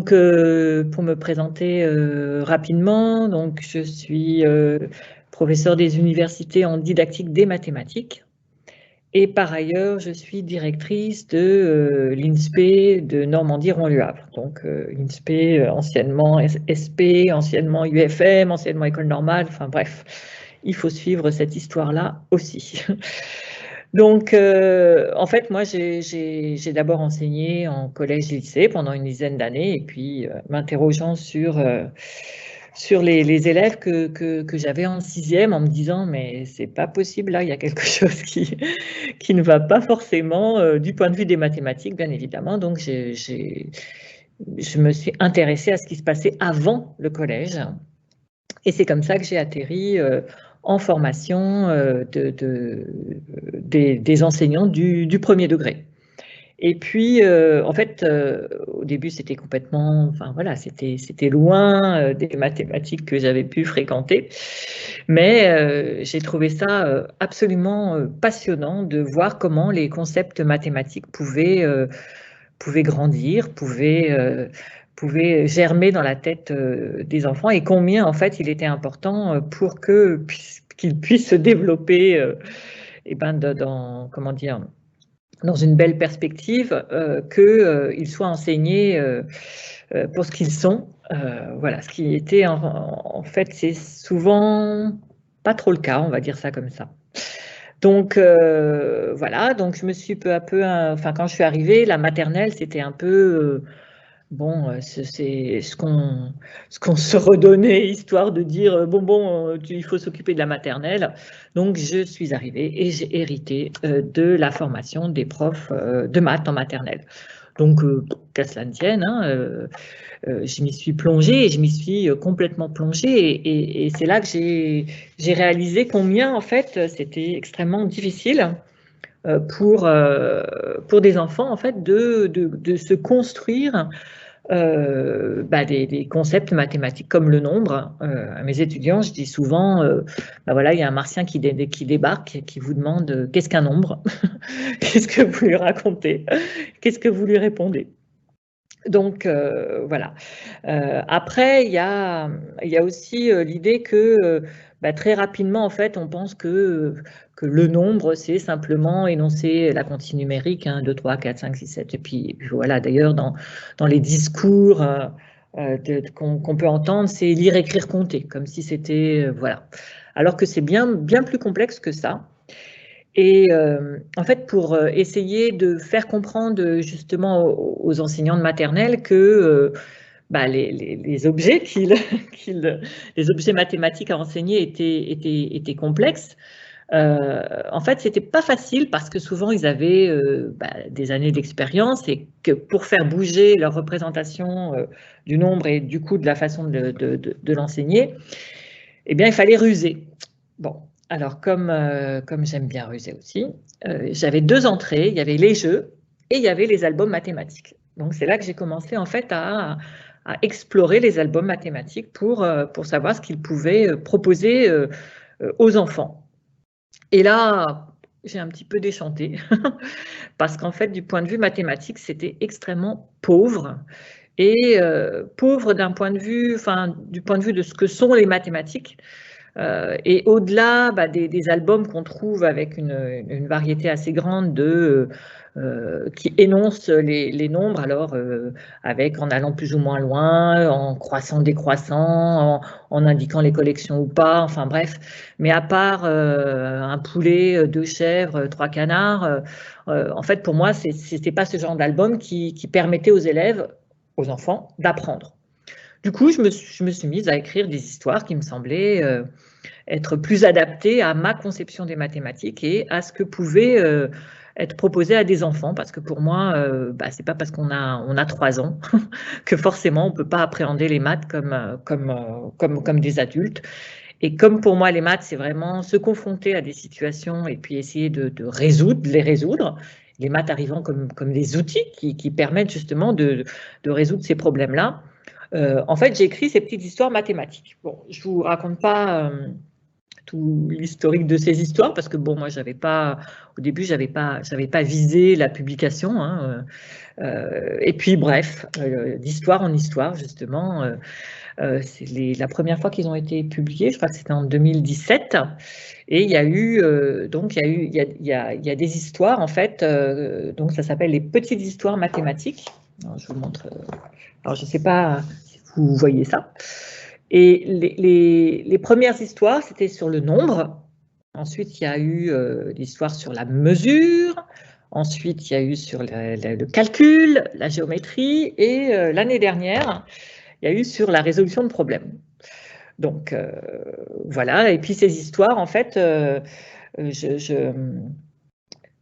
Donc, pour me présenter rapidement, donc je suis professeure des universités en didactique des mathématiques et par ailleurs, je suis directrice de l'INSPE de Normandie-Rond-le Havre. Donc, l'INSPE, anciennement SP, anciennement UFM, anciennement École normale, enfin bref, il faut suivre cette histoire-là aussi. Donc, en fait, moi, j'ai d'abord enseigné en collège-lycée pendant une dizaine d'années et puis m'interrogeant sur les élèves que j'avais en sixième en me disant mais c'est pas possible, là, il y a quelque chose qui ne va pas forcément du point de vue des mathématiques, bien évidemment. Donc, je me suis intéressée à ce qui se passait avant le collège. Et c'est comme ça que j'ai atterri en formation des enseignants du premier degré. Et puis, en fait, au début, c'était complètement, enfin voilà, c'était loin des mathématiques que j'avais pu fréquenter. Mais j'ai trouvé ça absolument passionnant de voir comment les concepts mathématiques pouvaient grandir, pouvaient germer dans la tête des enfants et combien en fait il était important pour qu'ils puissent se développer comment dire, dans une belle perspective, qu'ils soient enseignés pour ce qu'ils sont. Voilà, ce qui était en fait, c'est souvent pas trop le cas, on va dire ça comme ça. Donc voilà, donc je me suis peu à peu, enfin quand je suis arrivée, la maternelle, c'était un peu bon, c'est ce qu'on se redonnait, histoire de dire il faut s'occuper de la maternelle. Donc je suis arrivée et j'ai hérité de la formation des profs de maths en maternelle. Donc qu'à cela ne tienne, hein, je m'y suis plongée et je m'y suis complètement plongée et c'est là que j'ai réalisé combien en fait c'était extrêmement difficile pour des enfants en fait de se construire des concepts mathématiques comme le nombre. À mes étudiants, je dis souvent, voilà, il y a un martien qui débarque et qui vous demande qu'est-ce qu'un nombre? Qu'est-ce que vous lui racontez? Qu'est-ce que vous lui répondez? Donc voilà. Après, il y a aussi l'idée que très rapidement, en fait, on pense que le nombre, c'est simplement énoncer la quantité numérique, 1, 2, 3, 4, 5, 6, 7. Et puis voilà, d'ailleurs, dans les discours qu'on peut entendre, c'est lire, écrire, compter, comme si c'était, voilà. Alors que c'est bien plus complexe que ça. Et en fait, pour essayer de faire comprendre justement aux enseignants de maternelle que les objets les objets mathématiques à enseigner étaient complexes. En fait, c'était pas facile parce que souvent ils avaient des années d'expérience et que pour faire bouger leur représentation du nombre et du coup de la façon de l'enseigner, eh bien il fallait ruser. Bon, alors comme j'aime bien ruser aussi, j'avais 2 entrées, il y avait les jeux et il y avait les albums mathématiques. Donc c'est là que j'ai commencé en fait à explorer les albums mathématiques pour savoir ce qu'ils pouvaient proposer aux enfants. Et là, j'ai un petit peu déchanté parce qu'en fait, du point de vue mathématique, c'était extrêmement pauvre et pauvre d'un point de vue, enfin, du point de vue de ce que sont les mathématiques. Et au-delà des albums qu'on trouve avec une variété assez grande qui énoncent les nombres, alors en allant plus ou moins loin, en croissant, décroissant, en indiquant les collections ou pas, enfin bref. Mais à part un poulet, 2 chèvres, 3 canards, en fait pour moi c'était pas ce genre d'album qui permettait aux élèves, aux enfants, d'apprendre. Du coup, je me suis mise à écrire des histoires qui me semblaient être plus adaptées à ma conception des mathématiques et à ce que pouvait être proposé à des enfants. Parce que pour moi, c'est pas parce qu'on a 3 ans que forcément on peut pas appréhender les maths comme des adultes. Et comme pour moi, les maths, c'est vraiment se confronter à des situations et puis essayer de les résoudre. Les maths arrivant comme des outils qui permettent justement de résoudre ces problèmes-là. En fait, j'ai écrit ces petites histoires mathématiques. Bon, je ne vous raconte pas tout l'historique de ces histoires, parce que bon, moi, au début, j'avais pas visé la publication, hein, et puis bref, d'histoire en histoire, justement, c'est la première fois qu'ils ont été publiés, je crois que c'était en 2017, et il y a eu, donc il y a des histoires, en fait, donc ça s'appelle les petites histoires mathématiques. Alors, je vous montre, alors je ne sais pas si vous voyez ça. Et les premières histoires, c'était sur le nombre. Ensuite, il y a eu l'histoire sur la mesure. Ensuite, il y a eu sur le calcul, la géométrie. Et l'année dernière, il y a eu sur la résolution de problèmes. Donc, voilà. Et puis, ces histoires, en fait,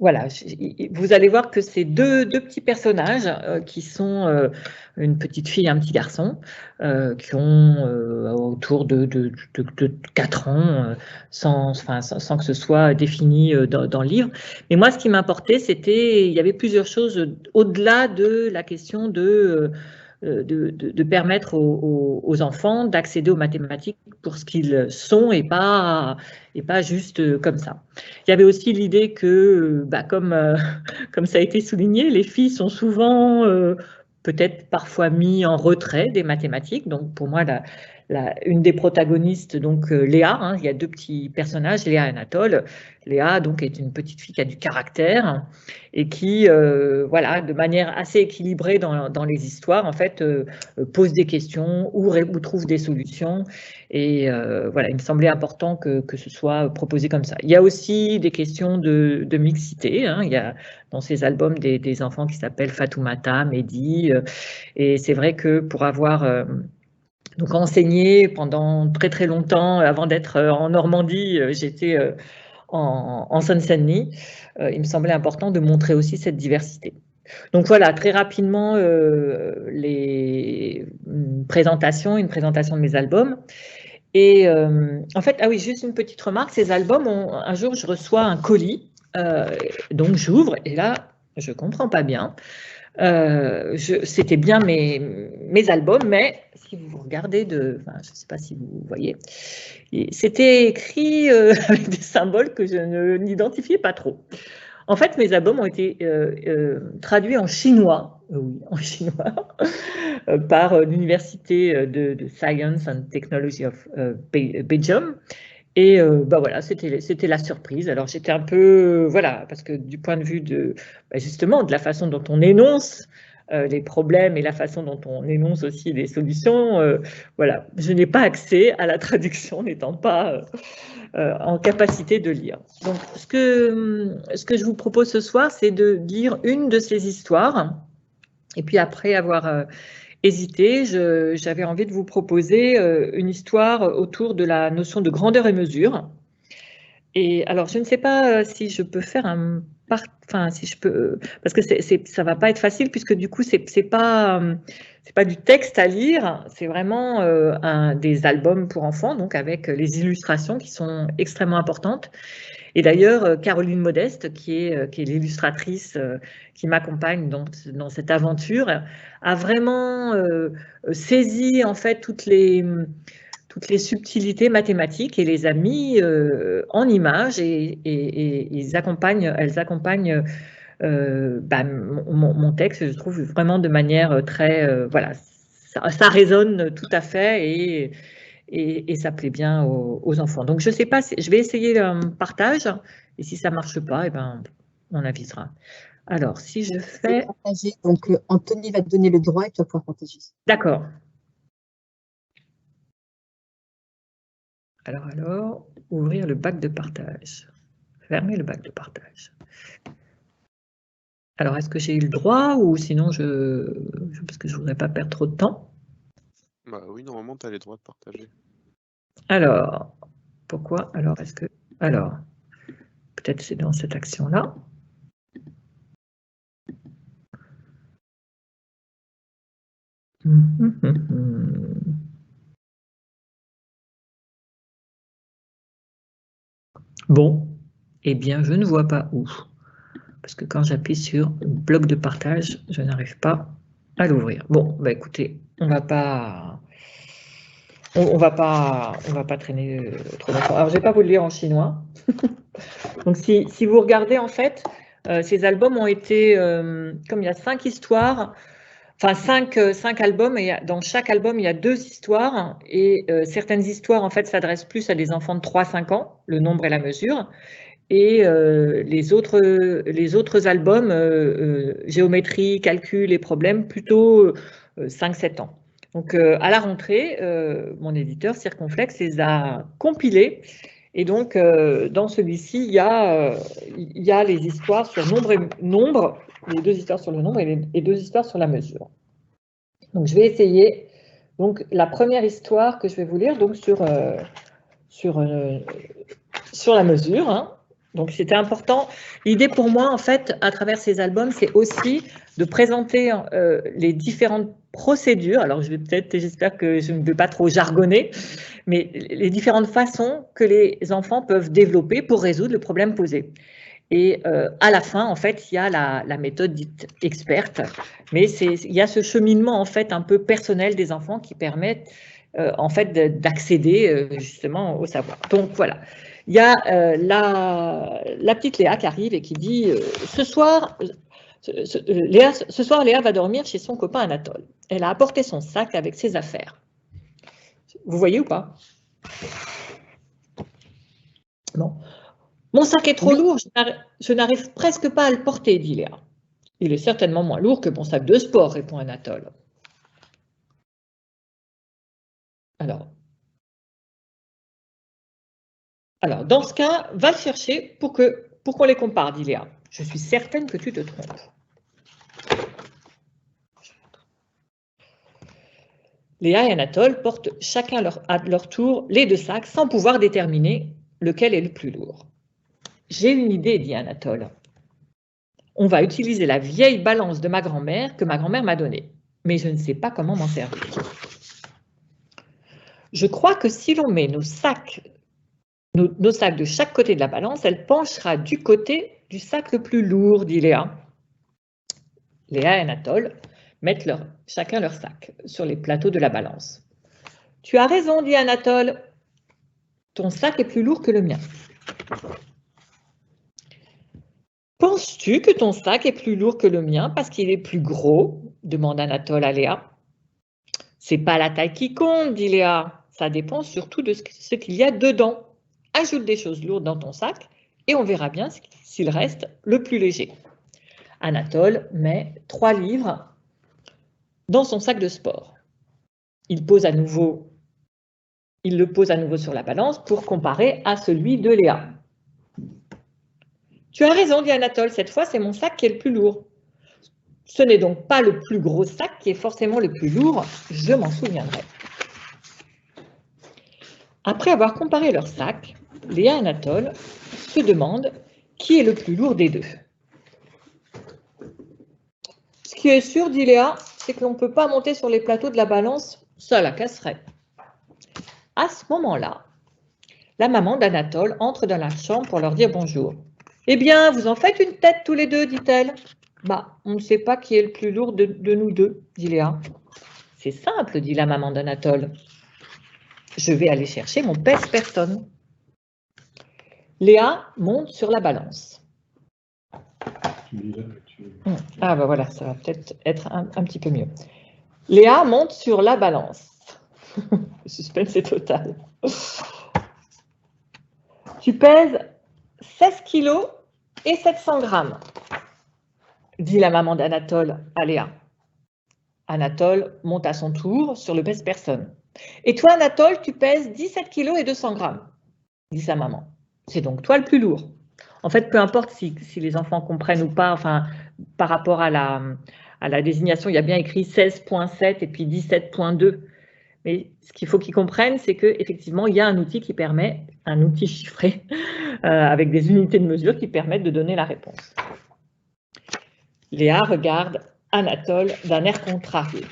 voilà, vous allez voir que c'est deux petits personnages qui sont une petite fille et un petit garçon qui ont autour de 4 ans sans que ce soit défini dans le livre. Mais moi, ce qui m'importait, il y avait plusieurs choses au-delà de la question de permettre aux enfants d'accéder aux mathématiques pour ce qu'ils sont et pas juste comme ça. Il y avait aussi l'idée que, comme ça a été souligné, les filles sont souvent peut-être parfois mis en retrait des mathématiques. Donc pour moi, une des protagonistes, donc Léa, hein, il y a 2 petits personnages, Léa et Anatole. Léa donc est une petite fille qui a du caractère et qui, voilà, de manière assez équilibrée dans les histoires, en fait, pose des questions ou trouve des solutions. Et voilà, il me semblait important que ce soit proposé comme ça. Il y a aussi des questions de mixité, hein. Il y a dans ces albums des enfants qui s'appellent Fatoumata, Mehdi, et c'est vrai que pour avoir donc enseigné pendant très longtemps, avant d'être en Normandie, j'étais en Seine-Saint-Denis, il me semblait important de montrer aussi cette diversité. Donc voilà, très rapidement, une présentation de mes albums. Et en fait, ah oui, juste une petite remarque, ces albums, un jour, je reçois un colis, donc j'ouvre, et là, je ne comprends pas bien. C'était bien mes albums, mais si vous regardez, je ne sais pas si vous voyez, c'était écrit avec des symboles que je n'identifiais pas trop. En fait, mes albums ont été traduits en chinois, oui, en chinois, par l'Université de Science and Technology of Belgium. Et voilà, c'était la surprise. Alors j'étais un peu, voilà, parce que du point de vue justement de la façon dont on énonce les problèmes et la façon dont on énonce aussi les solutions, voilà, je n'ai pas accès à la traduction n'étant pas en capacité de lire. Donc ce que je vous propose ce soir, c'est de lire une de ces histoires. Et puis après avoir hésité, j'avais envie de vous proposer une histoire autour de la notion de grandeur et mesure. Et alors, je ne sais pas si je peux faire si je peux, parce que ça va pas être facile puisque du coup, c'est pas du texte à lire, c'est vraiment des albums pour enfants, donc avec les illustrations qui sont extrêmement importantes. Et d'ailleurs, Caroline Modeste, qui est l'illustratrice qui m'accompagne dans cette aventure, a vraiment saisi en fait toutes les subtilités mathématiques et les a mis en images et elles accompagnent mon texte, je trouve vraiment de manière très, voilà, ça résonne tout à fait et ça plaît bien aux enfants. Donc je sais pas, je vais essayer un partage et si ça marche pas, on avisera. Alors si je fais... Donc Anthony va te donner le droit et tu vas pouvoir partager. D'accord. Alors, ouvrir le bac de partage. Fermer le bac de partage. Alors, est-ce que j'ai eu le droit ou sinon parce que je ne voudrais pas perdre trop de temps. Bah oui, normalement, tu as les droits de partager. Alors, pourquoi? Alors, peut-être c'est dans cette action-là. Bon, eh bien, je ne vois pas où. Parce que quand j'appuie sur bloc de partage, je n'arrive pas à l'ouvrir. Bon, bah écoutez, on va pas On va pas traîner trop longtemps. Alors, je ne vais pas vous le lire en chinois. Donc, si vous regardez, en fait, ces albums ont été, comme il y a 5 histoires, enfin 5 albums, et dans chaque album, il y a 2 histoires, et certaines histoires, en fait, s'adressent plus à des enfants de 3-5 ans, le nombre et la mesure, et les autres albums, géométrie, calcul et problèmes, plutôt 5-7 ans. Donc, à la rentrée, mon éditeur Circonflexe les a compilés. Et donc, dans celui-ci, il y a les histoires sur nombre, les 2 histoires sur le nombre et 2 histoires sur la mesure. Donc, je vais essayer. Donc, la première histoire que je vais vous lire, donc sur la mesure. Hein. Donc, c'était important. L'idée pour moi, en fait, à travers ces albums, c'est aussi de présenter les différentes procédures. Alors, j'espère que je ne vais pas trop jargonner, mais les différentes façons que les enfants peuvent développer pour résoudre le problème posé. Et à la fin, en fait, il y a la méthode dite experte, mais il y a ce cheminement, en fait, un peu personnel des enfants qui permettent, en fait, d'accéder justement au savoir. Donc, voilà. Il y a la petite Léa qui arrive et qui dit ce soir, Léa va dormir chez son copain Anatole. Elle a apporté son sac avec ses affaires. Vous voyez ou pas? Non. Mon sac est trop lourd, je n'arrive presque pas à le porter, dit Léa. Il est certainement moins lourd que mon sac de sport, répond Anatole. Alors, dans ce cas, va le chercher pour qu'on les compare, dit Léa. Je suis certaine que tu te trompes. Léa et Anatole portent chacun à leur tour les 2 sacs sans pouvoir déterminer lequel est le plus lourd. J'ai une idée, dit Anatole. On va utiliser la vieille balance de ma grand-mère que ma grand-mère m'a donnée, mais je ne sais pas comment m'en servir. Je crois que si l'on met nos sacs de chaque côté de la balance, elle penchera du côté du sac le plus lourd, dit Léa. Léa et Anatole mettent chacun leur sac sur les plateaux de la balance. Tu as raison, dit Anatole. Ton sac est plus lourd que le mien. Penses-tu que ton sac est plus lourd que le mien parce qu'il est plus gros? Demande Anatole à Léa. C'est pas la taille qui compte, dit Léa. Ça dépend surtout de ce qu'il y a dedans. Ajoute des choses lourdes dans ton sac et on verra bien s'il reste le plus léger. Anatole met 3 livres dans son sac de sport. Il le pose à nouveau sur la balance pour comparer à celui de Léa. Tu as raison, dit Anatole, cette fois c'est mon sac qui est le plus lourd. Ce n'est donc pas le plus gros sac qui est forcément le plus lourd, je m'en souviendrai. Après avoir comparé leurs sacs, Léa et Anatole se demandent qui est le plus lourd des 2. Ce qui est sûr, dit Léa, c'est que l'on ne peut pas monter sur les plateaux de la balance, ça la casserait. À ce moment-là, la maman d'Anatole entre dans la chambre pour leur dire bonjour. Eh bien, vous en faites une tête tous les 2, dit-elle. Bah, on ne sait pas qui est le plus lourd de nous 2, dit Léa. C'est simple, dit la maman d'Anatole. Je vais aller chercher mon pèse-personne. Léa monte sur la balance. Ah ben voilà, ça va peut-être être un petit peu mieux. Léa monte sur la balance. Le suspense est total. Tu pèses 16 kilos et 700 grammes, dit la maman d'Anatole à Léa. Anatole monte à son tour sur le pèse-personne. Et toi, Anatole, tu pèses 17 kilos et 200 grammes, dit sa maman. C'est donc toi le plus lourd. En fait, peu importe si les enfants comprennent ou pas, enfin, par rapport à la désignation, il y a bien écrit 16.7 et puis 17.2. Mais ce qu'il faut qu'ils comprennent, c'est qu'effectivement, il y a un outil qui permet, un outil chiffré, avec des unités de mesure qui permettent de donner la réponse. Léa regarde Anatole d'un air contrarié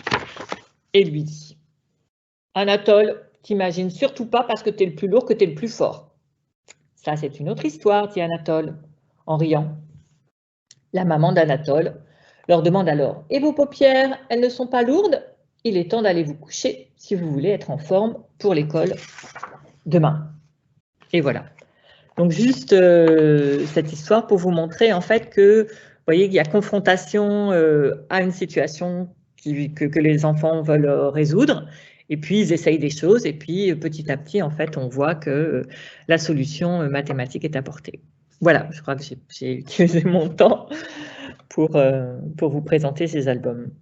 et lui dit « Anatole, t'imagines surtout pas parce que tu es le plus lourd que tu es le plus fort. » Ça, c'est une autre histoire, dit Anatole, en riant. La maman d'Anatole leur demande alors « Et vos paupières, elles ne sont pas lourdes? Il est temps d'aller vous coucher, si vous voulez être en forme pour l'école demain. Et voilà. Donc juste cette histoire pour vous montrer en fait que, vous voyez, il y a confrontation à une situation que les enfants veulent résoudre, et puis ils essayent des choses, et puis petit à petit, en fait, on voit que la solution mathématique est apportée. Voilà, je crois que j'ai utilisé mon temps pour vous présenter ces albums.